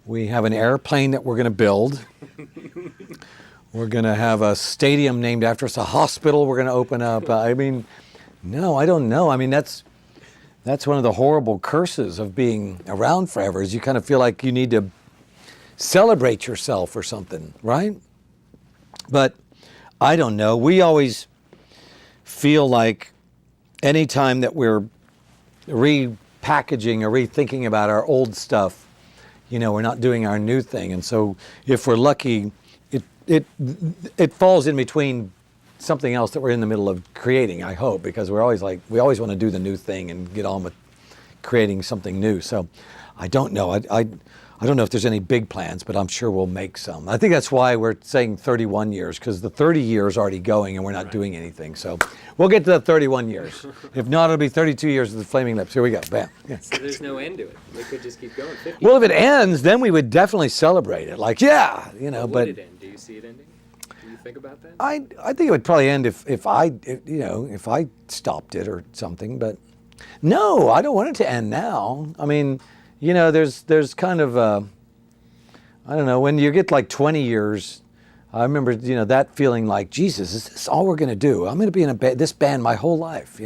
We have an airplane that we're going to build. We're going to have a stadium named after us, a hospital we're going to open up. No, I don't know. That's one of the horrible curses of being around forever, is you kind of feel like you need to celebrate yourself or something, right? But I don't know. We always feel like anytime that we're repackaging or rethinking about our old stuff, we're not doing our new thing. And so if we're lucky, it falls in between something else that we're in the middle of creating, I hope, because we always want to do the new thing and get on with creating something new. So I don't know. I don't know if there's any big plans, but I'm sure we'll make some. I think that's why we're saying 31 years, because the 30 years already going and we're not doing anything. So we'll get to the 31 years. If not, it'll be 32 years of the Flaming Lips. Here we go. Bam. Yeah. So there's no end to it. We could just keep going. 50. Well, if it ends, then we would definitely celebrate it. Like, yeah, But but would it end? Do you see it ending? Do you think about that? I think it would probably end if I stopped it or something. But no, I don't want it to end now. There's kind of I don't know, when you get like 20 years, I remember that feeling like, Jesus, is this all we're going to do? I'm going to be in this band my whole life. I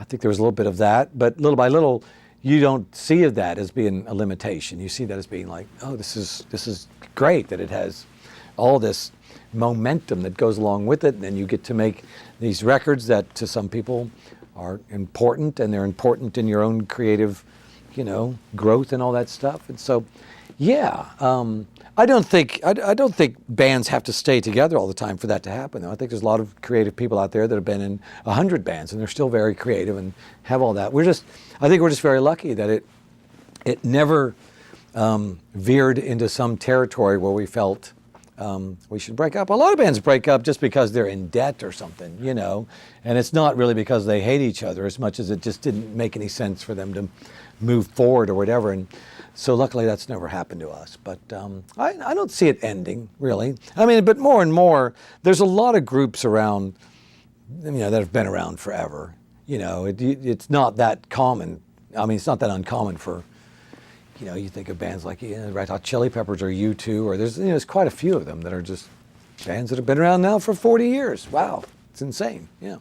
think there was a little bit of that, but little by little, you don't see that as being a limitation. You see that as being like, oh, this is great that it has all this momentum that goes along with it, and then you get to make these records that to some people are important, and they're important in your own creative, growth and all that stuff. And so, yeah, I don't think bands have to stay together all the time for that to happen, though. I think there's a lot of creative people out there that have been in 100 bands, and they're still very creative and have all that. I think we're just very lucky that it never veered into some territory where we felt we should break up. A lot of bands break up just because they're in debt or something, and it's not really because they hate each other as much as it just didn't make any sense for them to move forward or whatever. And so luckily that's never happened to us. But I don't see it ending, really. But more and more, there's a lot of groups around, that have been around forever. It's not that common. It's not that uncommon for, you think of bands like Red Hot Chili Peppers or U2, or there's quite a few of them that are just bands that have been around now for 40 years. Wow, it's insane. Yeah.